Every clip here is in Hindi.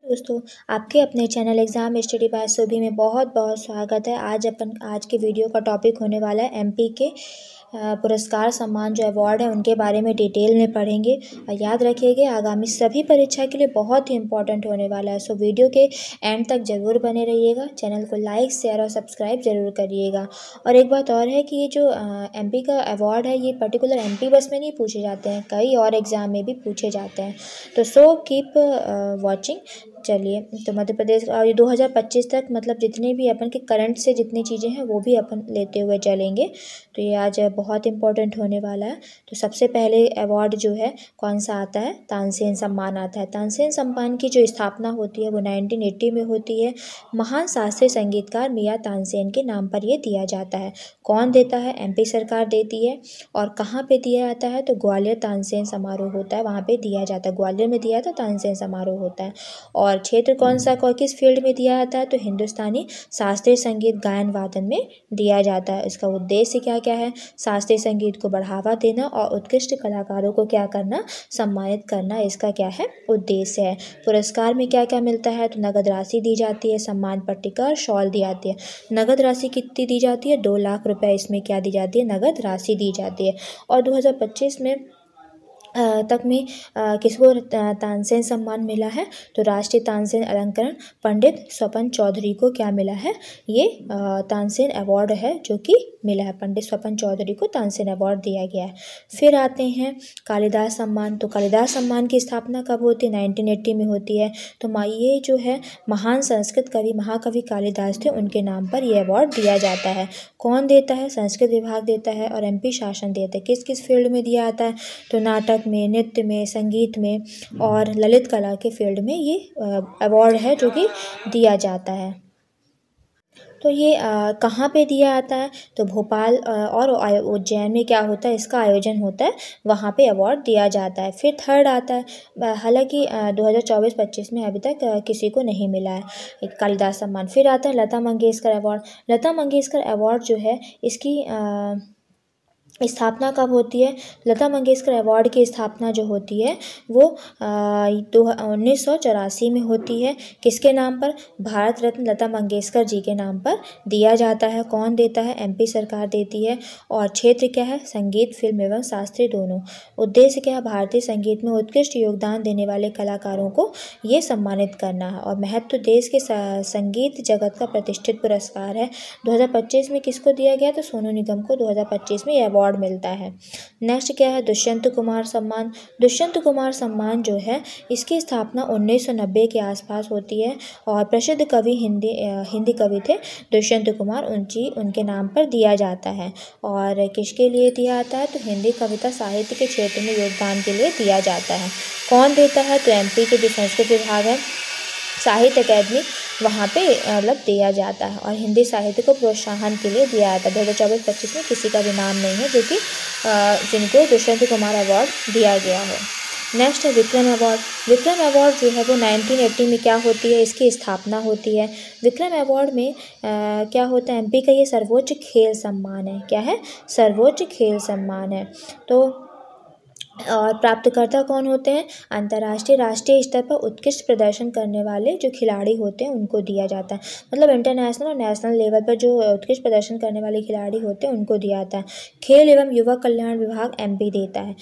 दोस्तों, आपके अपने चैनल एग्ज़ाम स्टडी बाय सुभी में बहुत बहुत स्वागत है। आज के वीडियो का टॉपिक होने वाला है एमपी के पुरस्कार सम्मान जो अवार्ड है उनके बारे में डिटेल में पढ़ेंगे। और याद रखिएगा आगामी सभी परीक्षा के लिए बहुत ही इंपॉर्टेंट होने वाला है। सो वीडियो के एंड तक ज़रूर बने रहिएगा। चैनल को लाइक शेयर और सब्सक्राइब ज़रूर करिएगा। और एक बात और है कि ये जो एमपी का अवार्ड है ये पर्टिकुलर एमपी बस में नहीं पूछे जाते हैं, कई और एग्ज़ाम में भी पूछे जाते हैं। तो सो कीप वॉचिंग। चलिए, तो मध्य प्रदेश और ये 2025 तक मतलब जितने भी अपन के करंट से जितनी चीज़ें हैं वो भी अपन लेते हुए चलेंगे। तो ये आज बहुत इंपॉर्टेंट होने वाला है। तो सबसे पहले अवार्ड जो है कौन सा आता है, तानसेन सम्मान आता है। तानसेन सम्मान की जो स्थापना होती है वो 1980 में होती है। महान शास्त्रीय संगीतकार मियां तानसेन के नाम पर ये दिया जाता है। कौन देता है, एमपी सरकार देती है। और कहाँ पे दिया जाता है, तो ग्वालियर तानसेन समारोह होता है, वहाँ पे दिया जाता है। ग्वालियर में दिया था तानसेन समारोह होता है। और क्षेत्र कौन सा किस फील्ड में दिया जाता है, तो हिंदुस्तानी शास्त्रीय संगीत गायन वादन में दिया जाता है। इसका उद्देश्य क्या क्या है, शास्त्रीय संगीत को बढ़ावा देना और उत्कृष्ट कलाकारों को क्या करना, सम्मानित करना, इसका क्या है उद्देश्य है। पुरस्कार में क्या क्या मिलता है, तो नगद राशि दी जाती है, सम्मान पट्टिका और शॉल दी जाती है। नगद राशि कितनी दी जाती है, 2 लाख रुपए इसमें क्या दी जाती है, नगद राशि दी जाती है। और 2025 में तक में किसको तानसेन सम्मान मिला है, तो राष्ट्रीय तानसेन अलंकरण पंडित स्वपन चौधरी को क्या मिला है, ये तानसेन अवार्ड है जो कि मिला है। पंडित स्वपन चौधरी को तानसेन अवार्ड दिया गया है। फिर आते हैं कालिदास सम्मान। तो कालिदास सम्मान की स्थापना कब होती है, 1980 में होती है। तो ये जो है महान संस्कृत कवि महाकवि कालिदास थे, उनके नाम पर यह अवार्ड दिया जाता है। कौन देता है, संस्कृत विभाग देता है और एमपी शासन देता है। किस किस फील्ड में दिया जाता है, तो नाटक में, नृत्य में, संगीत में और ललित कला के फील्ड में ये अवार्ड है जो कि दिया जाता है। तो ये कहाँ पे दिया जाता है, तो भोपाल और उज्जैन में क्या होता है, इसका आयोजन होता है, वहाँ पे अवार्ड दिया जाता है। फिर थर्ड आता है, हालांकि 2024-25 में अभी तक किसी को नहीं मिला है एक कालिदास सम्मान। फिर आता है लता मंगेशकर अवार्ड। लता मंगेशकर अवार्ड जो है इसकी स्थापना कब होती है, लता मंगेशकर अवार्ड की स्थापना जो होती है वो 1984 में होती है। किसके नाम पर, भारत रत्न लता मंगेशकर जी के नाम पर दिया जाता है। कौन देता है, एमपी सरकार देती है। और क्षेत्र क्या है, संगीत, फिल्म एवं शास्त्रीय दोनों। उद्देश्य क्या है, भारतीय संगीत में उत्कृष्ट योगदान देने वाले कलाकारों को ये सम्मानित करना है। और महत्व, देश के संगीत जगत का प्रतिष्ठित पुरस्कार है। 2025 में किसको दिया गया, तो सोनू निगम को 2025 में अवार्ड मिलता है। नेक्स्ट क्या है, दुष्यंत कुमार सम्मान। दुष्यंत कुमार सम्मान जो है इसकी स्थापना 1990 के आसपास होती है। और प्रसिद्ध कवि हिंदी कवि थे दुष्यंत कुमार, उनके नाम पर दिया जाता है। और किसके लिए दिया जाता है, तो हिंदी कविता साहित्य के क्षेत्र में योगदान के लिए दिया जाता है। कौन देता है, तो एमपी के जो संस्कृत विभाग है, साहित्य अकेडमी, वहाँ पे मतलब दिया जाता है। और हिंदी साहित्य को प्रोत्साहन के लिए दिया जाता है। 2024-25 में किसी का भी नाम नहीं है जो कि जिनको दुष्यंत कुमार अवार्ड दिया गया हो। नेक्स्ट है विक्रम अवार्ड। विक्रम अवार्ड जो है वो 1980 में क्या होती है, इसकी स्थापना होती है। विक्रम अवार्ड में क्या होता है, एमपी का ये सर्वोच्च खेल सम्मान है। क्या है, सर्वोच्च खेल सम्मान है। तो और प्राप्तकर्ता कौन होते हैं, अंतर्राष्ट्रीय राष्ट्रीय स्तर पर उत्कृष्ट प्रदर्शन करने वाले जो खिलाड़ी होते हैं उनको दिया जाता है। मतलब इंटरनेशनल और नेशनल लेवल पर जो उत्कृष्ट प्रदर्शन करने वाले खिलाड़ी होते हैं उनको दिया जाता है। खेल एवं युवा कल्याण विभाग एमपी देता है।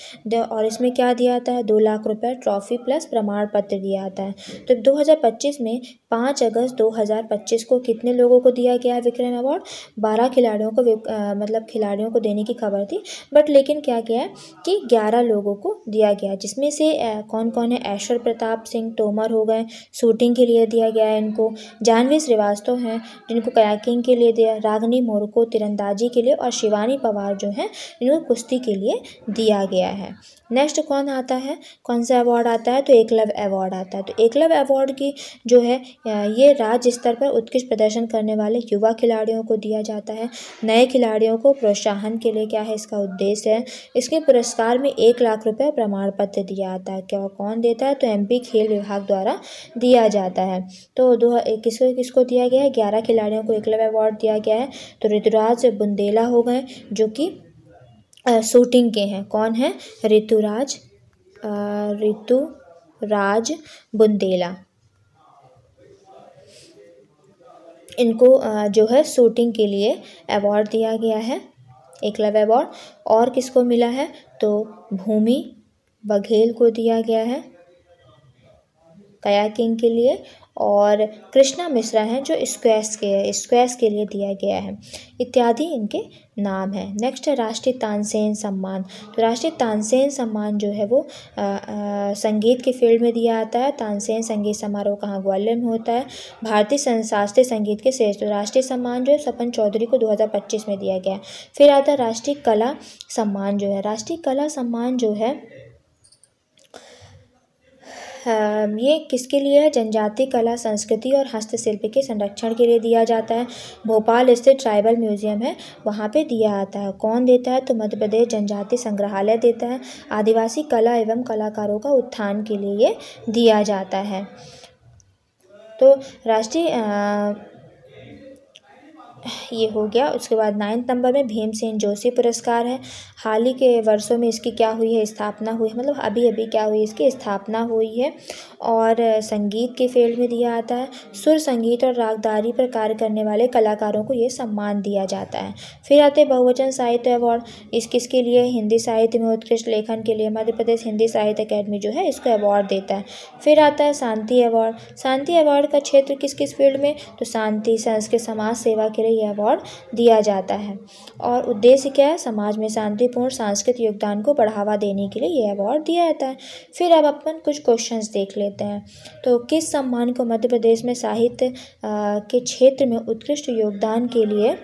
और इसमें क्या दिया जाता है, 2 लाख रुपये, ट्रॉफी प्लस प्रमाण पत्र दिया जाता है। तो 2025 में 5 अगस्त 2025 को कितने लोगों को दिया गया है विक्रम अवार्ड, 12 खिलाड़ियों को मतलब खिलाड़ियों को देने की खबर थी। बट लेकिन क्या किया है कि 11 लोगों को दिया गया, जिसमें से कौन कौन है, ऐश्वर्य प्रताप सिंह तोमर हो गए, शूटिंग के लिए दिया गया है इनको। जानवी श्रीवास्तव हैं जिनको कयाकिंग के लिए दिया, रागनी मोर को तीरंदाजी के लिए, और शिवानी पवार जो हैं इनको कुश्ती के लिए दिया गया है। नेक्स्ट कौन आता है, कौन सा अवार्ड आता है, तो एकलव्य अवार्ड आता है। तो एकलव्य अवार्ड की जो है ये राज्य स्तर पर उत्कृष्ट प्रदर्शन करने वाले युवा खिलाड़ियों को दिया जाता है। नए खिलाड़ियों को प्रोत्साहन के लिए क्या है, इसका उद्देश्य है। इसके पुरस्कार में 1 लाख रुपये प्रमाण पत्र दिया जाता है। क्या कौन देता है, तो एमपी खेल विभाग द्वारा दिया जाता है। तो किसको किसको दिया गया है, 11 खिलाड़ियों को एकलव्य अवार्ड दिया गया है। तो ऋतुराज बुंदेला हो गए जो कि शूटिंग के हैं। कौन है, ऋतुराज बुंदेला। इनको जो है शूटिंग के लिए अवार्ड दिया गया है, एकलव्य अवार्ड। और किसको मिला है, तो भूमि बघेल को दिया गया है कयाकिंग के लिए। और कृष्णा मिश्रा हैं जो स्क्वैश के लिए दिया गया है, इत्यादि इनके नाम हैं। नेक्स्ट है राष्ट्रीय तानसेन सम्मान। तो राष्ट्रीय तानसेन सम्मान जो है वो संगीत के फील्ड में दिया जाता है। तानसेन संगीत समारोह कहाँ, ग्वालियर में होता है। भारतीय शास्त्रीय संगीत के श्रेष्ठ राष्ट्रीय सम्मान जो है सपन चौधरी को 2025 में दिया गया। फिर आता है राष्ट्रीय कला सम्मान जो है, राष्ट्रीय कला सम्मान जो है ये किसके लिए है, जनजातीय कला संस्कृति और हस्तशिल्प के संरक्षण के लिए दिया जाता है। भोपाल स्थित ट्राइबल म्यूजियम है वहाँ पे दिया जाता है। कौन देता है, तो मध्य प्रदेश जनजातीय संग्रहालय देता है। आदिवासी कला एवं कलाकारों का उत्थान के लिए ये दिया जाता है। तो राष्ट्रीय ये हो गया। उसके बाद 9 नंबर में भीमसेन जोशी पुरस्कार है। हाल ही के वर्षों में इसकी क्या हुई है, स्थापना हुई है, मतलब अभी अभी क्या हुई, इसकी स्थापना हुई है। और संगीत के फील्ड में दिया जाता है। सुर संगीत और रागदारी पर कार्य करने वाले कलाकारों को ये सम्मान दिया जाता है। फिर आते हैं बहुवचन साहित्य अवार्ड। इस किसके लिए, हिंदी साहित्य में उत्कृष्ट लेखन के लिए मध्य प्रदेश हिंदी साहित्य अकेडमी जो है इसको अवार्ड देता है। फिर आता है शांति अवार्ड। शांति अवार्ड का क्षेत्र किस किस फील्ड में, तो शांति, संस्कृत, समाज सेवा के लिए यह अवार्ड दिया जाता है। और उद्देश्य क्या है, समाज में शांतिपूर्ण सांस्कृतिक योगदान को बढ़ावा देने के लिए यह अवार्ड दिया जाता है। फिर अब अपन कुछ क्वेश्चंस देख लेते हैं। तो किस सम्मान को मध्य प्रदेश में साहित्य के क्षेत्र में उत्कृष्ट योगदान के लिए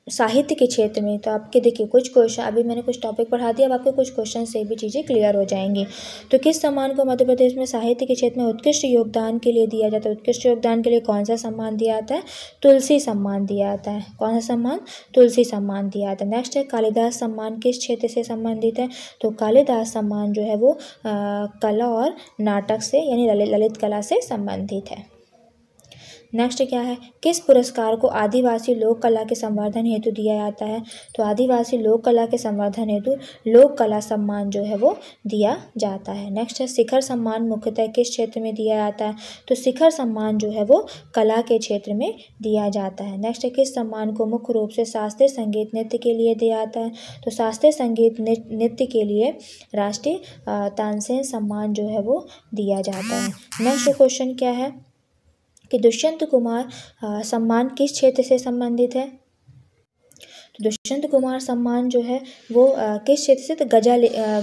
साहित्य के क्षेत्र में, तो आपके देखिए कुछ क्वेश्चन, अभी मैंने कुछ टॉपिक पढ़ा दिया, अब आपके कुछ क्वेश्चन से भी चीज़ें क्लियर हो जाएंगी। तो किस सम्मान को मध्य प्रदेश में साहित्य के क्षेत्र में उत्कृष्ट योगदान के लिए दिया जाता है, उत्कृष्ट योगदान के लिए कौन सा सम्मान दिया जाता है, तुलसी सम्मान दिया जाता है। कौन सा सम्मान, तुलसी सम्मान दिया जाता है। नेक्स्ट है कालिदास सम्मान किस क्षेत्र से संबंधित है, तो कालिदास सम्मान जो है वो कला और नाटक से यानी ललित कला से संबंधित है। नेक्स्ट क्या है, किस पुरस्कार को आदिवासी लोक कला के संवर्धन हेतु दिया जाता है, तो आदिवासी लोक कला के संवर्धन हेतु लोक कला सम्मान जो है वो दिया जाता है। नेक्स्ट है शिखर सम्मान मुख्यतः किस क्षेत्र में दिया जाता है, तो शिखर सम्मान जो है वो कला के क्षेत्र में दिया जाता है। नेक्स्ट है किस सम्मान को मुख्य रूप से शास्त्रीय संगीत नृत्य के लिए दिया जाता है, तो शास्त्रीय संगीत नृत्य के लिए राष्ट्रीय तानसेन सम्मान जो है वो दिया जाता है। नेक्स्ट क्वेश्चन क्या है कि दुष्यंत कुमार सम्मान किस क्षेत्र से संबंधित है, तो दुष्यंत कुमार सम्मान जो है वो किस क्षेत्र से, तो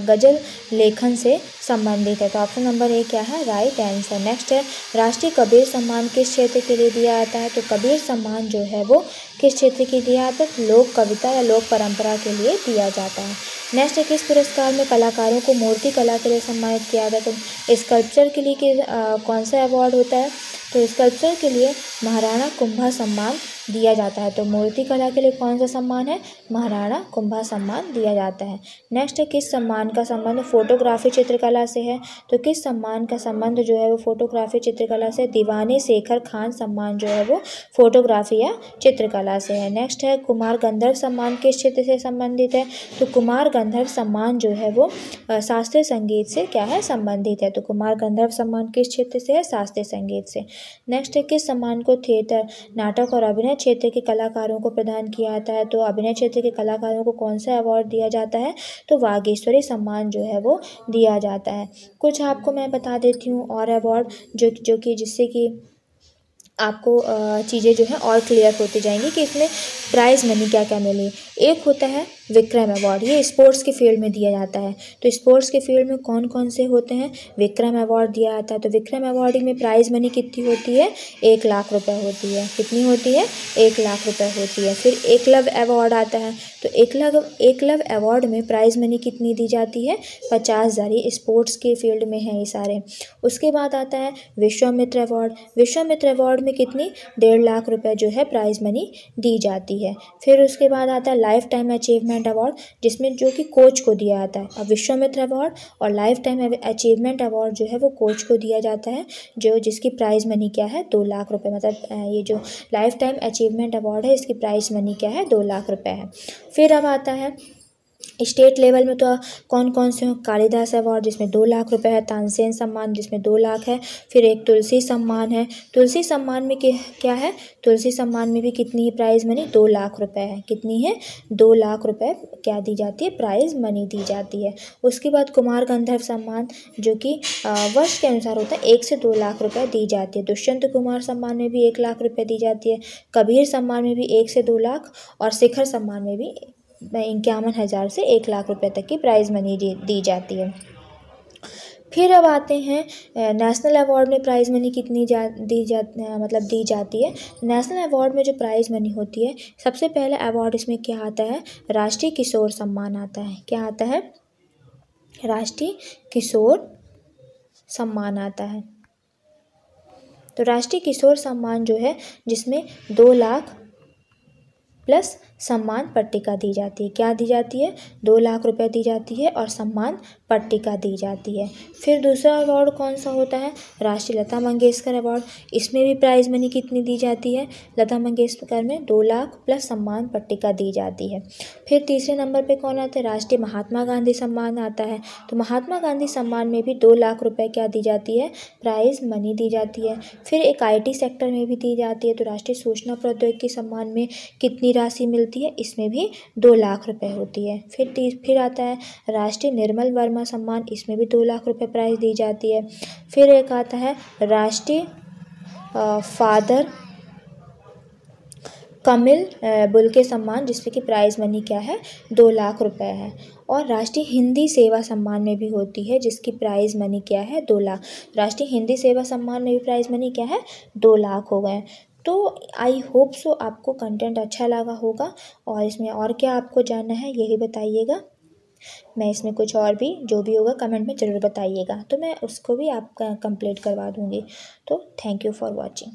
गजल लेखन से संबंधित है। तो ऑप्शन नंबर ए क्या है, राइट आंसर। नेक्स्ट है राष्ट्रीय कबीर सम्मान किस क्षेत्र के लिए दिया जाता है, तो कबीर सम्मान जो है वो किस क्षेत्र के दिया जाता है, लोक कविता या लोक परंपरा के लिए दिया जाता है। नेक्स्ट है किस पुरस्कार में कलाकारों को मूर्ति कला के लिए सम्मानित किया जाता है, तो स्कल्पचर के लिए कौन सा अवार्ड होता है, तो स्कल्पचर के लिए महाराणा कुंभा सम्मान दिया जाता है। तो मूर्ति कला के लिए कौन सा सम्मान है, महाराणा कुंभा सम्मान दिया जाता है। नेक्स्ट है किस सम्मान का संबंध फोटोग्राफी चित्रकला से है, तो किस सम्मान का संबंध जो है वो फोटोग्राफी चित्रकला से, दीवाने शेखर खान सम्मान जो है वो फोटोग्राफी या चित्रकला से है। नेक्स्ट है कुमार गंधर्व सम्मान किस क्षेत्र से संबंधित है, तो कुमार गंधर्व सम्मान जो है वो शास्त्रीय संगीत से क्या है, संबंधित है। तो कुमार गंधर्व सम्मान किस क्षेत्र से है, शास्त्रीय संगीत से। नेक्स्ट है किस सम्मान को थिएटर, नाटक और अभिनय क्षेत्र के कलाकारों को प्रदान किया जाता है, तो अभिनय क्षेत्र के कलाकारों को कौन सा अवार्ड दिया जाता है, तो वागीश्वरी सम्मान जो है वो दिया जाता है। कुछ आपको मैं बता देती हूँ और अवार्ड जो कि जिससे कि आपको चीज़ें जो है और क्लियर होती जाएंगी कि इसमें प्राइज़ मनी क्या क्या मिली। एक होता है विक्रम अवार्ड, ये स्पोर्ट्स के फील्ड में दिया जाता है। तो स्पोर्ट्स के फील्ड में कौन कौन से होते हैं, विक्रम अवार्ड दिया जाता है। तो विक्रम अवार्ड में प्राइज़ मनी कितनी होती है, 1 लाख रुपए होती है। कितनी होती है, 1 लाख रुपए होती है। फिर एकलव्य अवार्ड आता है, तो एकलव्य अवार्ड में प्राइज़ मनी कितनी दी जाती है, 50,000। ये स्पोर्ट्स के फील्ड में है ये सारे। उसके बाद आता है विश्वामित्र अवार्ड। विश्वामित्र अवार्ड में कितनी, 1.5 लाख रुपए जो है प्राइज़ मनी दी जाती है। फिर उसके बाद आता है लाइफ टाइम अचीवमेंट अवार्ड, जिसमें जो कि कोच को दिया जाता है। अब विश्वामित्र अवार्ड और लाइफ टाइम अचीवमेंट अवार्ड जो है वो कोच को दिया जाता है, जिसकी प्राइज़ मनी क्या है, 2 लाख रुपए। मतलब ये जो लाइफ टाइम अचीवमेंट अवार्ड है इसकी प्राइज़ मनी क्या है, 2 लाख रुपए है। फिर अब आता है स्टेट लेवल में तो कौन कौन से हैं, कालिदास अवार्ड जिसमें 2 लाख रुपए है, तानसेन सम्मान जिसमें 2 लाख है, फिर एक तुलसी सम्मान है। तुलसी सम्मान में क्या है, तुलसी सम्मान में भी कितनी प्राइज़ मनी, 2 लाख रुपए है। कितनी है, 2 लाख रुपए क्या दी जाती है, प्राइज़ मनी दी जाती है। उसके बाद कुमार गंधर्व सम्मान जो कि वर्ष के अनुसार होता है, 1 से 2 लाख रुपए दी जाती है। दुष्यंत कुमार सम्मान में भी 1 लाख रुपए दी जाती है। कबीर सम्मान में भी 1 से 2 लाख, और शिखर सम्मान में भी 51,000 से 1 लाख रुपए तक की प्राइज़ मनी दी जाती है। फिर अब आते हैं नेशनल अवार्ड में प्राइज़ मनी कितनी दी जाती है। नेशनल अवार्ड में जो प्राइज़ मनी होती है, सबसे पहले अवार्ड इसमें क्या आता है, राष्ट्रीय किशोर सम्मान आता है। क्या आता है, राष्ट्रीय किशोर सम्मान आता है। तो राष्ट्रीय किशोर सम्मान जो है, जिसमें 2 लाख प्लस सम्मान पट्टिका दी जाती है। क्या दी जाती है, 2 लाख रुपए दी जाती है और सम्मान पट्टिका दी जाती है। फिर दूसरा अवार्ड कौन सा होता है, राष्ट्रीय लता मंगेशकर अवार्ड। इसमें भी प्राइज़ मनी कितनी दी जाती है, लता मंगेशकर में 2 लाख प्लस सम्मान पट्टिका दी जाती है। फिर तीसरे नंबर पे कौन आता है, राष्ट्रीय महात्मा गांधी सम्मान आता है। तो महात्मा गांधी सम्मान में भी 2 लाख रुपए क्या दी जाती है, प्राइज़ मनी दी जाती है। फिर एक IT सेक्टर में भी दी जाती है। तो राष्ट्रीय सूचना प्रौद्योगिकी सम्मान में कितनी राशि मिलती है, इसमें भी 2 लाख रुपए होती है। फिर आता है राष्ट्रीय निर्मल वर्मा सम्मान, इसमें भी 2 लाख रुपए प्राइज़ दी जाती है। फिर एक आता है राष्ट्रीय फादर कमिल बुल्के सम्मान, जिसमें कि प्राइज़ मनी क्या है, 2 लाख रुपए है। और राष्ट्रीय हिंदी सेवा सम्मान में भी होती है, जिसकी प्राइज़ मनी क्या है, 2 लाख। राष्ट्रीय हिंदी सेवा सम्मान में भी प्राइज़ मनी क्या है, 2 लाख हो गए। तो आई होप सो आपको कंटेंट अच्छा लगा होगा, और इसमें और क्या आपको जानना है यही बताइएगा। मैं इसमें कुछ और भी जो भी होगा कमेंट में ज़रूर बताइएगा, तो मैं उसको भी आपका कंप्लीट करवा दूँगी। तो थैंक यू फॉर वॉचिंग।